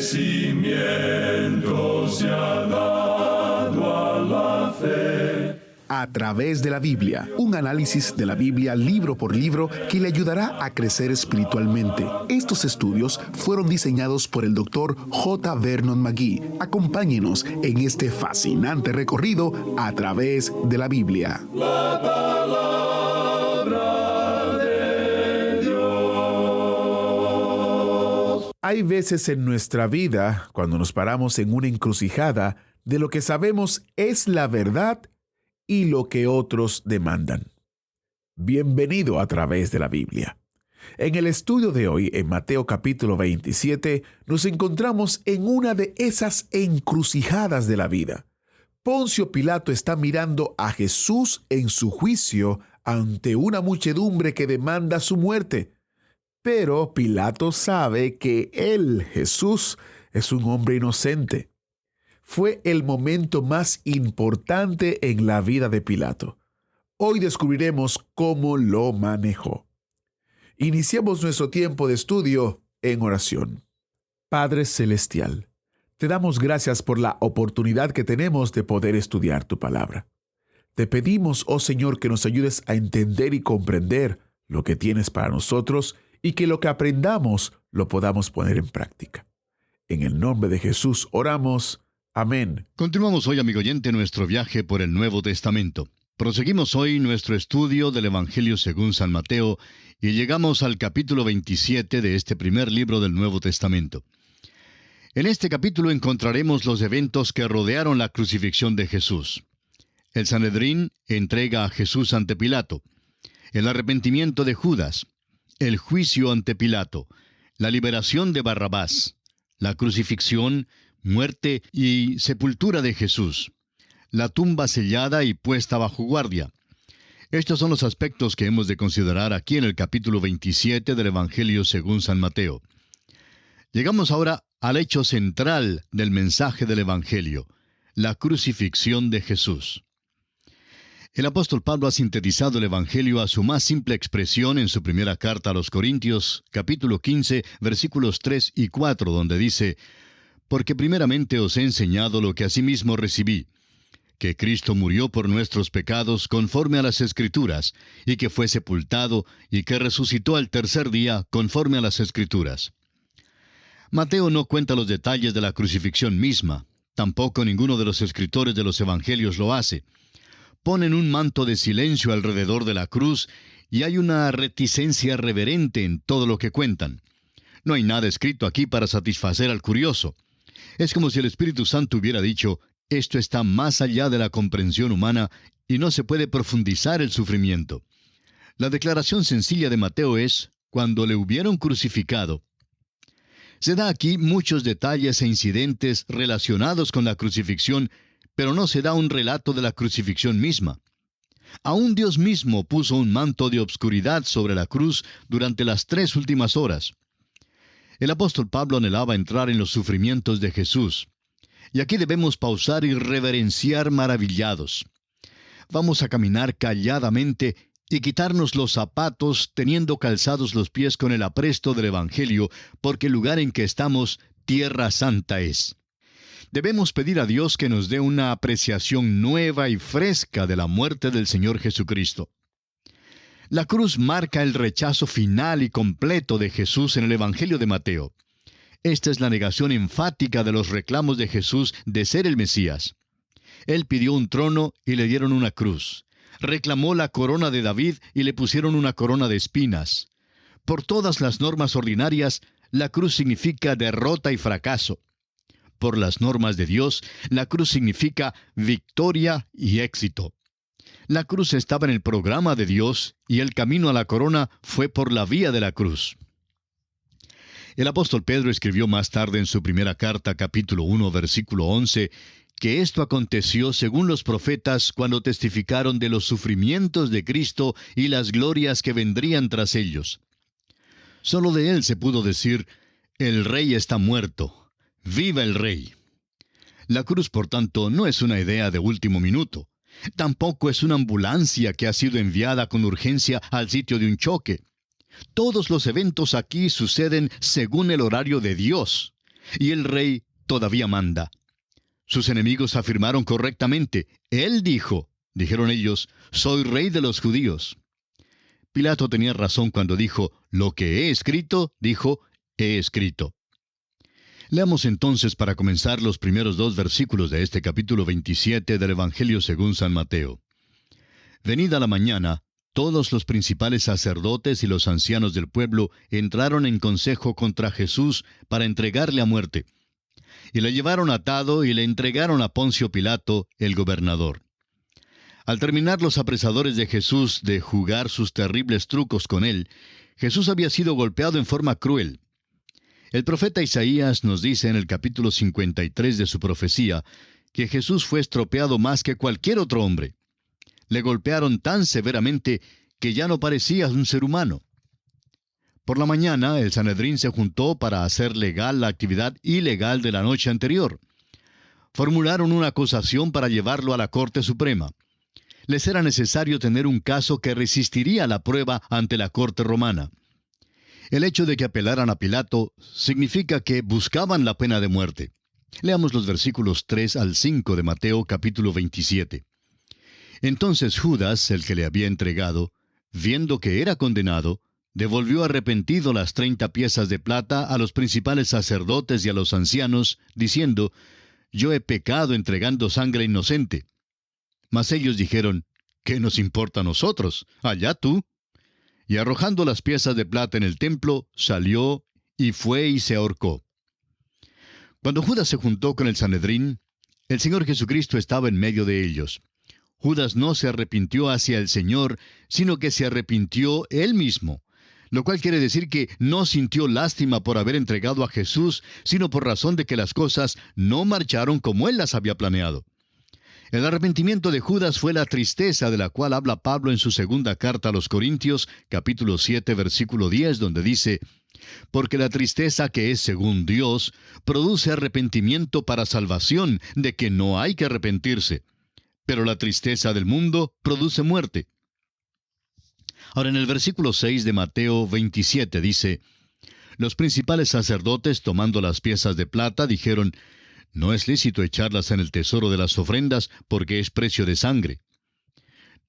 crecimiento se ha dado a la fe. A través de la Biblia, un análisis de la Biblia libro por libro que le ayudará a crecer espiritualmente. Estos estudios fueron diseñados por el Dr. J. Vernon McGee. Acompáñenos en este fascinante recorrido a través de la Biblia. La palabra de Dios. Hay veces en nuestra vida, cuando nos paramos en una encrucijada, de lo que sabemos es la verdad y lo que otros demandan. Bienvenido a través de la Biblia. En el estudio de hoy, en Mateo capítulo 27, nos encontramos en una de esas encrucijadas de la vida. Poncio Pilato está mirando a Jesús en su juicio ante una muchedumbre que demanda su muerte. Pero Pilato sabe que él, Jesús, es un hombre inocente. Fue el momento más importante en la vida de Pilato. Hoy descubriremos cómo lo manejó. Iniciemos nuestro tiempo de estudio en oración. Padre Celestial, te damos gracias por la oportunidad que tenemos de poder estudiar tu palabra. Te pedimos, oh Señor, que nos ayudes a entender y comprender lo que tienes para nosotros y que lo que aprendamos lo podamos poner en práctica. En el nombre de Jesús oramos. Amén. Continuamos hoy, amigo oyente, nuestro viaje por el Nuevo Testamento. Proseguimos hoy nuestro estudio del Evangelio según San Mateo y llegamos al capítulo 27 de este primer libro del Nuevo Testamento. En este capítulo encontraremos los eventos que rodearon la crucifixión de Jesús. El Sanedrín entrega a Jesús ante Pilato, el arrepentimiento de Judas, el juicio ante Pilato, la liberación de Barrabás, la crucifixión, muerte y sepultura de Jesús, la tumba sellada y puesta bajo guardia. Estos son los aspectos que hemos de considerar aquí en el capítulo 27 del Evangelio según San Mateo. Llegamos ahora al hecho central del mensaje del Evangelio, la crucifixión de Jesús. El apóstol Pablo ha sintetizado el Evangelio a su más simple expresión en su primera carta a los Corintios, capítulo 15, versículos 3 y 4, donde dice: «Porque primeramente os he enseñado lo que asimismo recibí, que Cristo murió por nuestros pecados conforme a las Escrituras, y que fue sepultado, y que resucitó al tercer día conforme a las Escrituras». Mateo no cuenta los detalles de la crucifixión misma, tampoco ninguno de los escritores de los Evangelios lo hace. Ponen un manto de silencio alrededor de la cruz, y hay una reticencia reverente en todo lo que cuentan. No hay nada escrito aquí para satisfacer al curioso. Es como si el Espíritu Santo hubiera dicho: esto está más allá de la comprensión humana y no se puede profundizar el sufrimiento. La declaración sencilla de Mateo es: cuando le hubieron crucificado. Se da aquí muchos detalles e incidentes relacionados con la crucifixión, pero no se da un relato de la crucifixión misma. Aún Dios mismo puso un manto de obscuridad sobre la cruz durante las 3 últimas horas. El apóstol Pablo anhelaba entrar en los sufrimientos de Jesús. Y aquí debemos pausar y reverenciar maravillados. Vamos a caminar calladamente y quitarnos los zapatos teniendo calzados los pies con el apresto del Evangelio, porque el lugar en que estamos, tierra santa es. Debemos pedir a Dios que nos dé una apreciación nueva y fresca de la muerte del Señor Jesucristo. La cruz marca el rechazo final y completo de Jesús en el Evangelio de Mateo. Esta es la negación enfática de los reclamos de Jesús de ser el Mesías. Él pidió un trono y le dieron una cruz. Reclamó la corona de David y le pusieron una corona de espinas. Por todas las normas ordinarias, la cruz significa derrota y fracaso. Por las normas de Dios, la cruz significa victoria y éxito. La cruz estaba en el programa de Dios y el camino a la corona fue por la vía de la cruz. El apóstol Pedro escribió más tarde en su primera carta, capítulo 1, versículo 11, que esto aconteció según los profetas cuando testificaron de los sufrimientos de Cristo y las glorias que vendrían tras ellos. Solo de él se pudo decir: el Rey está muerto, ¡viva el Rey! La cruz, por tanto, no es una idea de último minuto. Tampoco es una ambulancia que ha sido enviada con urgencia al sitio de un choque. Todos los eventos aquí suceden según el horario de Dios. y el rey todavía manda. Sus enemigos afirmaron correctamente, Él dijo, dijeron ellos, soy rey de los judíos. Pilato tenía razón cuando dijo, lo que he escrito, dijo, he escrito. Leamos entonces para comenzar los primeros 2 versículos de este capítulo 27 del Evangelio según San Mateo. Venida la mañana, todos los principales sacerdotes y los ancianos del pueblo entraron en consejo contra Jesús para entregarle a muerte. Y le llevaron atado y le entregaron a Poncio Pilato, el gobernador. Al terminar los apresadores de Jesús de jugar sus terribles trucos con él, Jesús había sido golpeado en forma cruel. El profeta Isaías nos dice en el capítulo 53 de su profecía que Jesús fue estropeado más que cualquier otro hombre. Le golpearon tan severamente que ya no parecía un ser humano. Por la mañana, el Sanedrín se juntó para hacer legal la actividad ilegal de la noche anterior. Formularon una acusación para llevarlo a la Corte Suprema. Les era necesario tener un caso que resistiría la prueba ante la Corte Romana. El hecho de que apelaran a Pilato significa que buscaban la pena de muerte. Leamos los versículos 3 al 5 de Mateo capítulo 27. Entonces Judas, el que le había entregado, viendo que era condenado, devolvió arrepentido las 30 piezas de plata a los principales sacerdotes y a los ancianos, diciendo, yo he pecado entregando sangre inocente. Mas ellos dijeron, ¿qué nos importa a nosotros? Allá tú. Y arrojando las piezas de plata en el templo, salió y fue y se ahorcó. Cuando Judas se juntó con el Sanedrín, el Señor Jesucristo estaba en medio de ellos. Judas no se arrepintió hacia el Señor, sino que se arrepintió él mismo, lo cual quiere decir que no sintió lástima por haber entregado a Jesús, sino por razón de que las cosas no marcharon como él las había planeado. El arrepentimiento de Judas fue la tristeza de la cual habla Pablo en su segunda carta a los Corintios, capítulo 7, versículo 10, donde dice, porque la tristeza que es según Dios produce arrepentimiento para salvación, de que no hay que arrepentirse. Pero la tristeza del mundo produce muerte. Ahora en el versículo 6 de Mateo 27 dice, los principales sacerdotes, tomando las piezas de plata, dijeron, no es lícito echarlas en el tesoro de las ofrendas, porque es precio de sangre.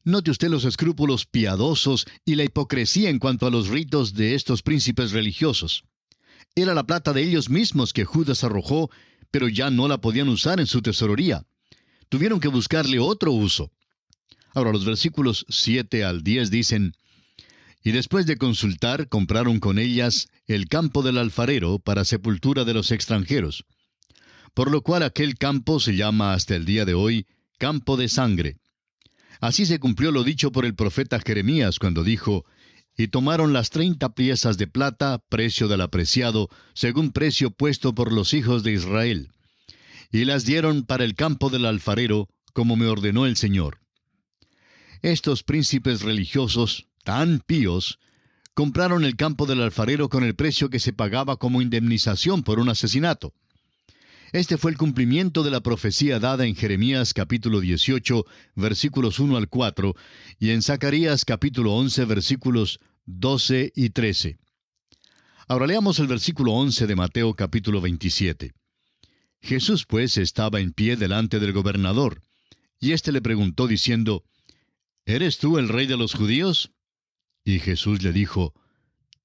Note usted los escrúpulos piadosos y la hipocresía en cuanto a los ritos de estos príncipes religiosos. Era la plata de ellos mismos que Judas arrojó, pero ya no la podían usar en su tesorería. Tuvieron que buscarle otro uso. Ahora los versículos 7 al 10 dicen, y después de consultar, compraron con ellas el campo del alfarero para sepultura de los extranjeros. Por lo cual aquel campo se llama hasta el día de hoy campo de sangre. Así se cumplió lo dicho por el profeta Jeremías cuando dijo, y tomaron las 30 piezas de plata, precio del apreciado, según precio puesto por los hijos de Israel. Y las dieron para el campo del alfarero, como me ordenó el Señor. Estos príncipes religiosos, tan píos, compraron el campo del alfarero con el precio que se pagaba como indemnización por un asesinato. Este fue el cumplimiento de la profecía dada en Jeremías capítulo 18, versículos 1 al 4, y en Zacarías capítulo 11, versículos 12 y 13. Ahora leamos el versículo 11 de Mateo capítulo 27. Jesús pues estaba en pie delante del gobernador, y éste le preguntó diciendo, ¿eres tú el rey de los judíos? Y Jesús le dijo,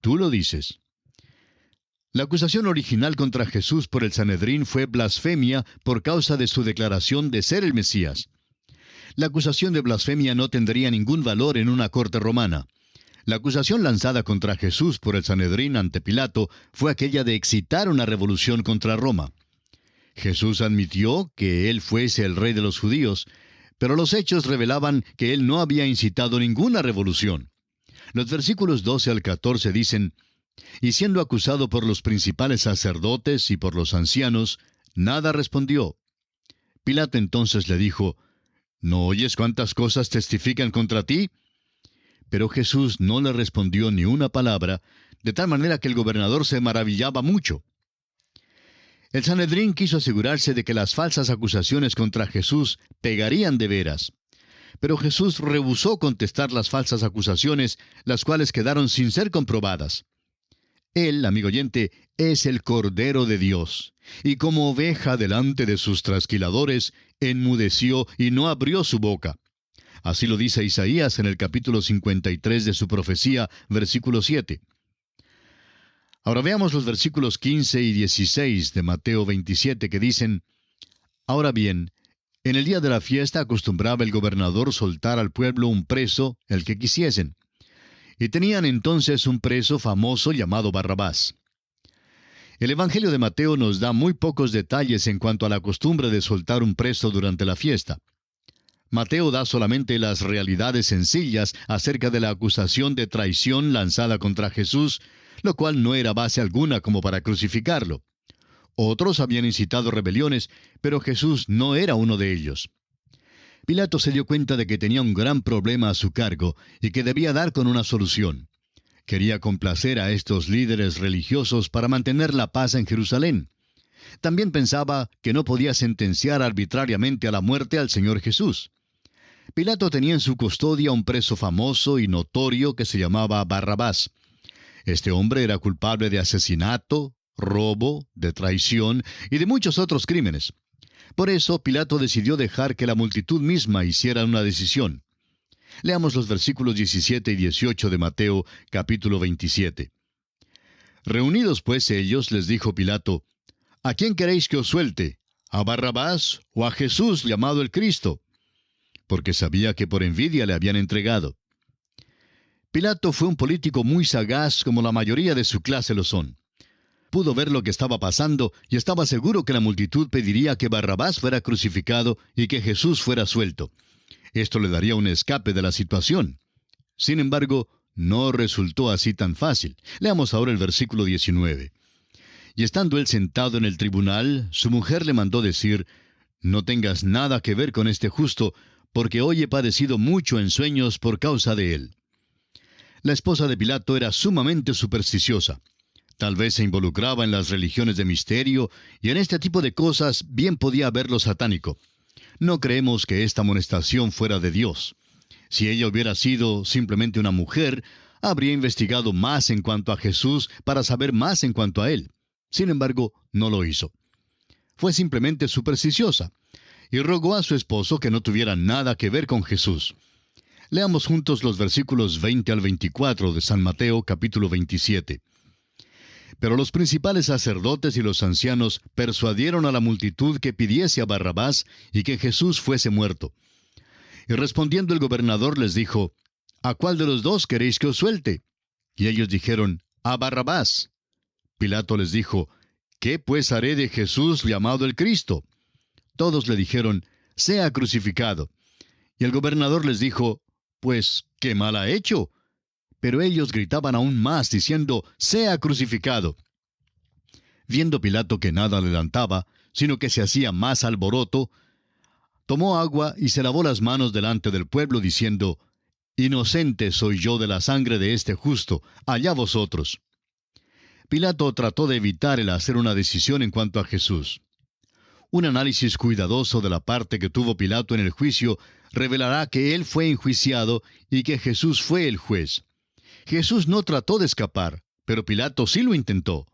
tú lo dices. La acusación original contra Jesús por el Sanedrín fue blasfemia por causa de su declaración de ser el Mesías. La acusación de blasfemia no tendría ningún valor en una corte romana. La acusación lanzada contra Jesús por el Sanedrín ante Pilato fue aquella de excitar una revolución contra Roma. Jesús admitió que él fuese el rey de los judíos, pero los hechos revelaban que él no había incitado ninguna revolución. Los versículos 12 al 14 dicen, y siendo acusado por los principales sacerdotes y por los ancianos, nada respondió. Pilato entonces le dijo, ¿no oyes cuántas cosas testifican contra ti? Pero Jesús no le respondió ni una palabra, de tal manera que el gobernador se maravillaba mucho. El Sanedrín quiso asegurarse de que las falsas acusaciones contra Jesús pegarían de veras. Pero Jesús rehusó contestar las falsas acusaciones, las cuales quedaron sin ser comprobadas. Él, amigo oyente, es el Cordero de Dios, y como oveja delante de sus trasquiladores, enmudeció y no abrió su boca. Así lo dice Isaías en el capítulo 53 de su profecía, versículo 7. Ahora veamos los versículos 15 y 16 de Mateo 27 que dicen: Ahora bien, en el día de la fiesta acostumbraba el gobernador soltar al pueblo un preso, el que quisiesen. Y tenían entonces un preso famoso llamado Barrabás. El Evangelio de Mateo nos da muy pocos detalles en cuanto a la costumbre de soltar un preso durante la fiesta. Mateo da solamente las realidades sencillas acerca de la acusación de traición lanzada contra Jesús, lo cual no era base alguna como para crucificarlo. Otros habían incitado rebeliones, pero Jesús no era uno de ellos. Pilato se dio cuenta de que tenía un gran problema a su cargo y que debía dar con una solución. Quería complacer a estos líderes religiosos para mantener la paz en Jerusalén. También pensaba que no podía sentenciar arbitrariamente a la muerte al Señor Jesús. Pilato tenía en su custodia un preso famoso y notorio que se llamaba Barrabás. Este hombre era culpable de asesinato, robo, de traición y de muchos otros crímenes. Por eso Pilato decidió dejar que la multitud misma hiciera una decisión. Leamos los versículos 17 y 18 de Mateo, capítulo 27. Reunidos pues ellos, les dijo Pilato: ¿A quién queréis que os suelte? ¿A Barrabás o a Jesús llamado el Cristo? Porque sabía que por envidia le habían entregado. Pilato fue un político muy sagaz, como la mayoría de su clase lo son. Pudo ver lo que estaba pasando y estaba seguro que la multitud pediría que Barrabás fuera crucificado y que Jesús fuera suelto. Esto le daría un escape de la situación. Sin embargo, no resultó así tan fácil. Leamos ahora el versículo 19. Y estando él sentado en el tribunal, su mujer le mandó decir: No tengas nada que ver con este justo, porque hoy he padecido mucho en sueños por causa de él. La esposa de Pilato era sumamente supersticiosa. Tal vez se involucraba en las religiones de misterio, y en este tipo de cosas bien podía haber lo satánico. No creemos que esta amonestación fuera de Dios. Si ella hubiera sido simplemente una mujer, habría investigado más en cuanto a Jesús para saber más en cuanto a él. Sin embargo, no lo hizo. Fue simplemente supersticiosa, y rogó a su esposo que no tuviera nada que ver con Jesús. Leamos juntos los versículos 20 al 24 de San Mateo, capítulo 27. Pero los principales sacerdotes y los ancianos persuadieron a la multitud que pidiese a Barrabás y que Jesús fuese muerto. Y respondiendo el gobernador les dijo: ¿A cuál de los dos queréis que os suelte? Y ellos dijeron: A Barrabás. Pilato les dijo: ¿Qué pues haré de Jesús llamado el Cristo? Todos le dijeron: Sea crucificado. Y el gobernador les dijo: Pues, ¿qué mal ha hecho? Pero ellos gritaban aún más, diciendo: Sea crucificado. Viendo Pilato que nada adelantaba, sino que se hacía más alboroto, tomó agua y se lavó las manos delante del pueblo, diciendo: Inocente soy yo de la sangre de este justo, allá vosotros. Pilato trató de evitar el hacer una decisión en cuanto a Jesús. Un análisis cuidadoso de la parte que tuvo Pilato en el juicio revelará que él fue enjuiciado y que Jesús fue el juez. Jesús no trató de escapar, pero Pilato sí lo intentó.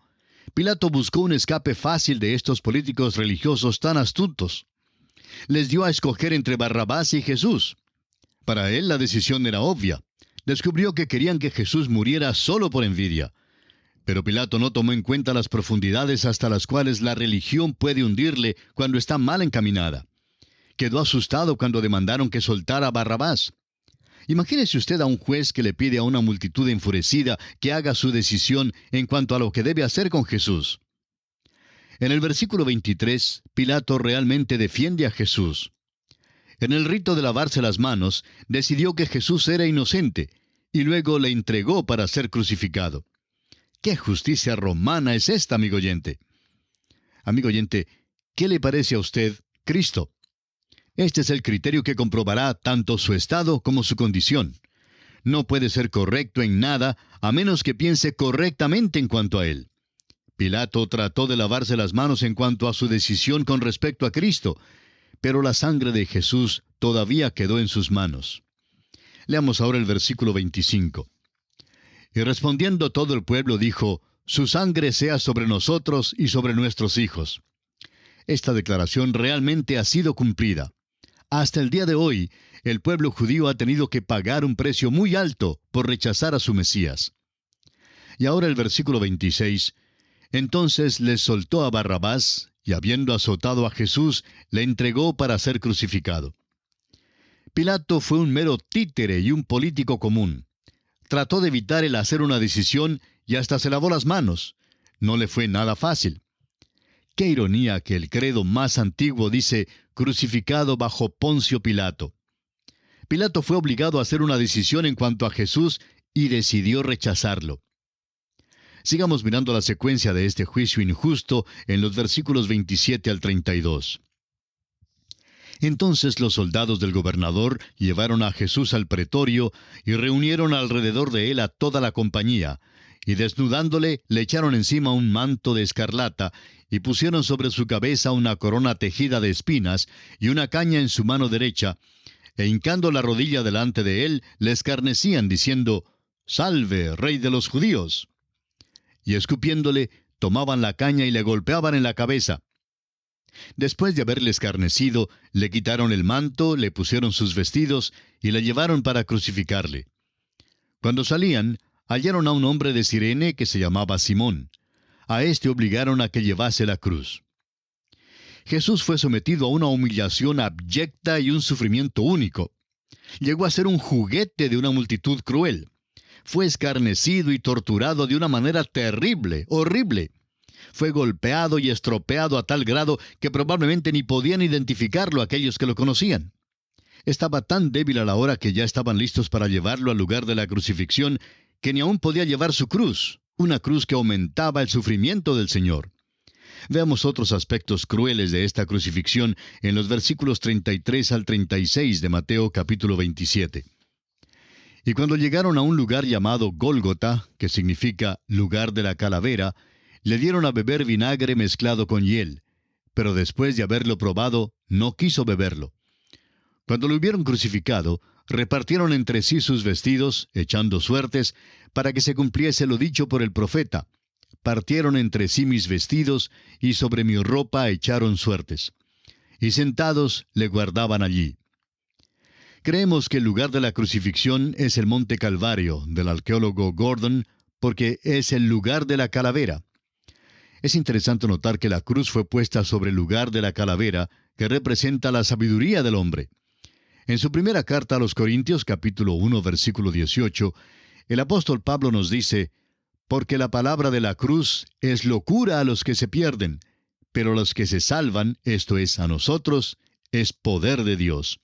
Pilato buscó un escape fácil de estos políticos religiosos tan astutos. Les dio a escoger entre Barrabás y Jesús. Para él la decisión era obvia. Descubrió que querían que Jesús muriera solo por envidia. Pero Pilato no tomó en cuenta las profundidades hasta las cuales la religión puede hundirle cuando está mal encaminada. Quedó asustado cuando demandaron que soltara a Barrabás. Imagínese usted a un juez que le pide a una multitud enfurecida que haga su decisión en cuanto a lo que debe hacer con Jesús. En el versículo 23, Pilato realmente defiende a Jesús. En el rito de lavarse las manos, decidió que Jesús era inocente, y luego le entregó para ser crucificado. ¿Qué justicia romana es esta, amigo oyente? Amigo oyente, ¿qué le parece a usted Cristo? Este es el criterio que comprobará tanto su estado como su condición. No puede ser correcto en nada a menos que piense correctamente en cuanto a él. Pilato trató de lavarse las manos en cuanto a su decisión con respecto a Cristo, pero la sangre de Jesús todavía quedó en sus manos. Leamos ahora el versículo 25. Y respondiendo todo el pueblo dijo: su sangre sea sobre nosotros y sobre nuestros hijos. Esta declaración realmente ha sido cumplida. Hasta el día de hoy, el pueblo judío ha tenido que pagar un precio muy alto por rechazar a su Mesías. Y ahora el versículo 26. Entonces les soltó a Barrabás, y habiendo azotado a Jesús, le entregó para ser crucificado. Pilato fue un mero títere y un político común. Trató de evitar el hacer una decisión y hasta se lavó las manos. No le fue nada fácil. Qué ironía que el credo más antiguo dice, crucificado bajo Poncio Pilato. Pilato fue obligado a hacer una decisión en cuanto a Jesús y decidió rechazarlo. Sigamos mirando la secuencia de este juicio injusto en los versículos 27 al 32. Entonces los soldados del gobernador llevaron a Jesús al pretorio y reunieron alrededor de él a toda la compañía, y desnudándole le echaron encima un manto de escarlata, y pusieron sobre su cabeza una corona tejida de espinas y una caña en su mano derecha, e hincando la rodilla delante de él, le escarnecían, diciendo, «Salve, Rey de los judíos». Y escupiéndole, tomaban la caña y le golpeaban en la cabeza. Después de haberle escarnecido, le quitaron el manto, le pusieron sus vestidos y le llevaron para crucificarle. Cuando salían, hallaron a un hombre de Cirene que se llamaba Simón. A éste obligaron a que llevase la cruz. Jesús fue sometido a una humillación abyecta y un sufrimiento único. Llegó a ser un juguete de una multitud cruel. Fue escarnecido y torturado de una manera terrible, horrible. Fue golpeado y estropeado a tal grado que probablemente ni podían identificarlo aquellos que lo conocían. Estaba tan débil a la hora que ya estaban listos para llevarlo al lugar de la crucifixión, que ni aún podía llevar su cruz, una cruz que aumentaba el sufrimiento del Señor. Veamos otros aspectos crueles de esta crucifixión en los versículos 33 al 36 de Mateo capítulo 27. Y cuando llegaron a un lugar llamado Gólgota, que significa lugar de la calavera, le dieron a beber vinagre mezclado con hiel, pero después de haberlo probado, no quiso beberlo. Cuando lo hubieron crucificado, repartieron entre sí sus vestidos, echando suertes, para que se cumpliese lo dicho por el profeta. Partieron entre sí mis vestidos, y sobre mi ropa echaron suertes. Y sentados le guardaban allí. Creemos que el lugar de la crucifixión es el Monte Calvario, del arqueólogo Gordon, porque es el lugar de la calavera. Es interesante notar que la cruz fue puesta sobre el lugar de la calavera, que representa la sabiduría del hombre. En su primera carta a los Corintios, capítulo 1, versículo 18, el apóstol Pablo nos dice, «Porque la palabra de la cruz es locura a los que se pierden, pero a los que se salvan, esto es, a nosotros, es poder de Dios».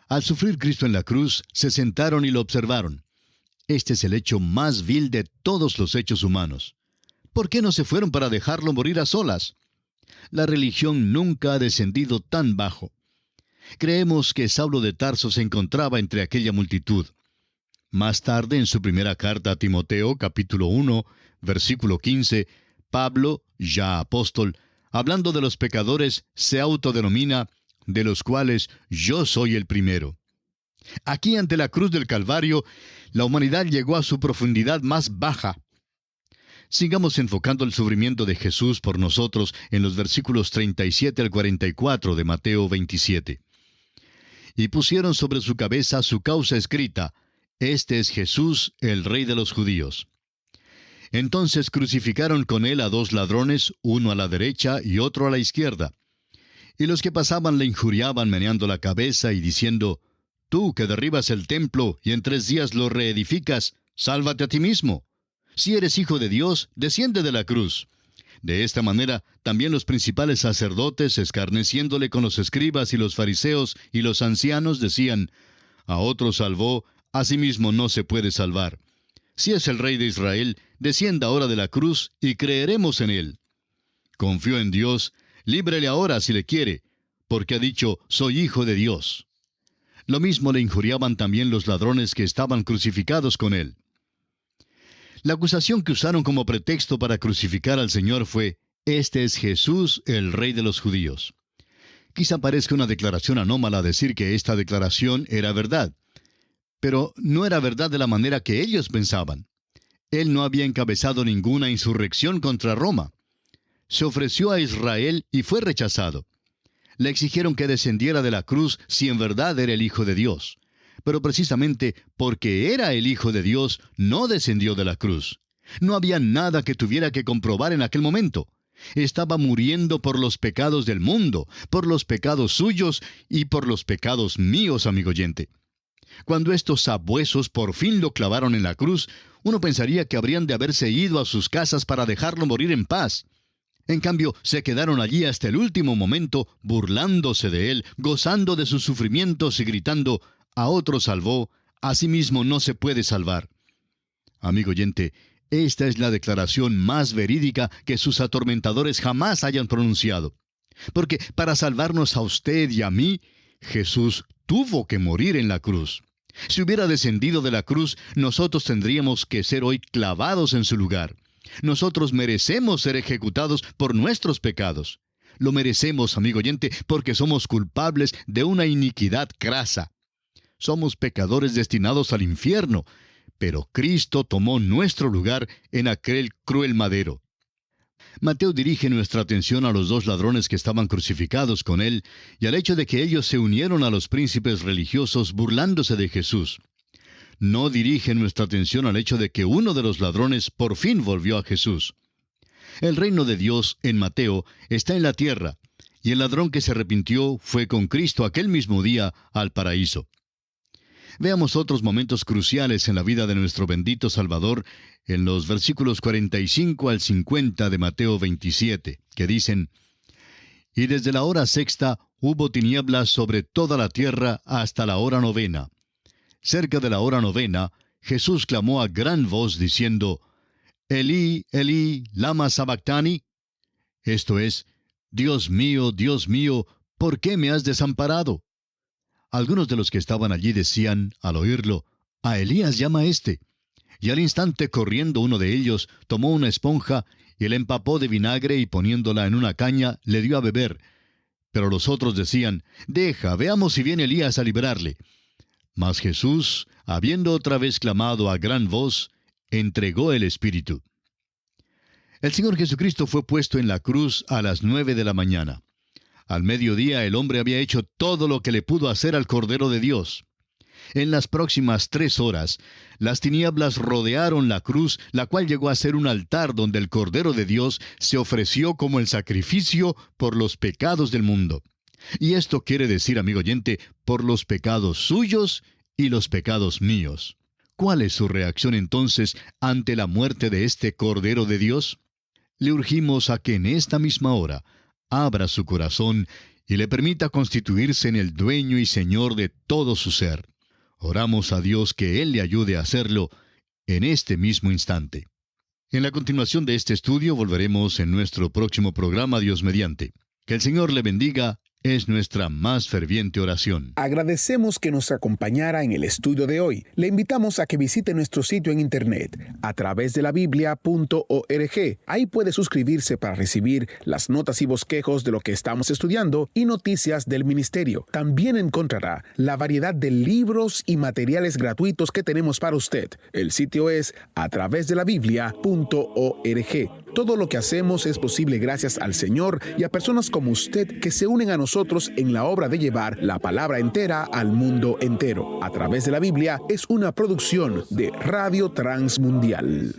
Al sufrir Cristo en la cruz, se sentaron y lo observaron. Este es el hecho más vil de todos los hechos humanos. ¿Por qué no se fueron para dejarlo morir a solas? La religión nunca ha descendido tan bajo. Creemos que Saulo de Tarso se encontraba entre aquella multitud. Más tarde, en su primera carta a Timoteo, capítulo 1, versículo 15, Pablo, ya apóstol, hablando de los pecadores, se autodenomina, de los cuales yo soy el primero. Aquí ante la cruz del Calvario, la humanidad llegó a su profundidad más baja. Sigamos enfocando el sufrimiento de Jesús por nosotros en los versículos 37 al 44 de Mateo 27. Y pusieron sobre su cabeza su causa escrita, «Este es Jesús, el Rey de los judíos». Entonces crucificaron con él a 2 ladrones, uno a la derecha y otro a la izquierda. Y los que pasaban le injuriaban meneando la cabeza y diciendo, «Tú que derribas el templo y en 3 días lo reedificas, sálvate a ti mismo. Si eres hijo de Dios, desciende de la cruz». De esta manera, también los principales sacerdotes, escarneciéndole con los escribas y los fariseos y los ancianos, decían, «A otro salvó, a sí mismo no se puede salvar. Si es el Rey de Israel, descienda ahora de la cruz y creeremos en él. Confío en Dios, líbrele ahora si le quiere, porque ha dicho, soy hijo de Dios». Lo mismo le injuriaban también los ladrones que estaban crucificados con él. La acusación que usaron como pretexto para crucificar al Señor fue, «Este es Jesús, el Rey de los judíos». Quizá parezca una declaración anómala decir que esta declaración era verdad, pero no era verdad de la manera que ellos pensaban. Él no había encabezado ninguna insurrección contra Roma. Se ofreció a Israel y fue rechazado. Le exigieron que descendiera de la cruz si en verdad era el Hijo de Dios. Pero precisamente porque era el Hijo de Dios, no descendió de la cruz. No había nada que tuviera que comprobar en aquel momento. Estaba muriendo por los pecados del mundo, por los pecados suyos y por los pecados míos, amigo oyente. Cuando estos sabuesos por fin lo clavaron en la cruz, uno pensaría que habrían de haberse ido a sus casas para dejarlo morir en paz. En cambio, se quedaron allí hasta el último momento, burlándose de él, gozando de sus sufrimientos y gritando: «A otro salvó, a sí mismo no se puede salvar». Amigo oyente, esta es la declaración más verídica que sus atormentadores jamás hayan pronunciado. Porque para salvarnos a usted y a mí, Jesús tuvo que morir en la cruz. Si hubiera descendido de la cruz, nosotros tendríamos que ser hoy clavados en su lugar. Nosotros merecemos ser ejecutados por nuestros pecados. Lo merecemos, amigo oyente, porque somos culpables de una iniquidad crasa. Somos pecadores destinados al infierno, pero Cristo tomó nuestro lugar en aquel cruel madero. Mateo dirige nuestra atención a los dos ladrones que estaban crucificados con él y al hecho de que ellos se unieron a los príncipes religiosos burlándose de Jesús. No dirige nuestra atención al hecho de que uno de los ladrones por fin volvió a Jesús. El reino de Dios, en Mateo, está en la tierra, y el ladrón que se arrepintió fue con Cristo aquel mismo día al paraíso. Veamos otros momentos cruciales en la vida de nuestro bendito Salvador en los versículos 45 al 50 de Mateo 27, que dicen: «Y desde la hora sexta hubo tinieblas sobre toda la tierra hasta la hora novena. Cerca de la hora novena, Jesús clamó a gran voz diciendo: Elí, Elí, lama sabactani. Esto es: Dios mío, ¿por qué me has desamparado? Algunos de los que estaban allí decían, al oírlo: «A Elías llama éste». Y al instante, corriendo uno de ellos, tomó una esponja y la empapó de vinagre y poniéndola en una caña, le dio a beber. Pero los otros decían: «Deja, veamos si viene Elías a librarle». Mas Jesús, habiendo otra vez clamado a gran voz, entregó el Espíritu. El Señor Jesucristo fue puesto en la cruz a las 9 de la mañana. Al mediodía el hombre había hecho todo lo que le pudo hacer al Cordero de Dios. En las próximas 3 horas, las tinieblas rodearon la cruz, la cual llegó a ser un altar donde el Cordero de Dios se ofreció como el sacrificio por los pecados del mundo. Y esto quiere decir, amigo oyente, por los pecados suyos y los pecados míos. ¿Cuál es su reacción entonces ante la muerte de este Cordero de Dios? Le urgimos a que en esta misma hora abra su corazón y le permita constituirse en el dueño y señor de todo su ser. Oramos a Dios que Él le ayude a hacerlo en este mismo instante. En la continuación de este estudio volveremos en nuestro próximo programa, Dios mediante. Que el Señor le bendiga. Es nuestra más ferviente oración. Agradecemos que nos acompañara en el estudio de hoy. Le invitamos a que visite nuestro sitio en internet a través de la biblia.org. Ahí puede suscribirse para recibir las notas y bosquejos de lo que estamos estudiando y noticias del ministerio. También encontrará la variedad de libros y materiales gratuitos que tenemos para usted. El sitio es a través de la biblia.org. Todo lo que hacemos es posible gracias al Señor y a personas como usted que se unen a nosotros en la obra de llevar la palabra entera al mundo entero. A través de la Biblia es una producción de Radio Transmundial.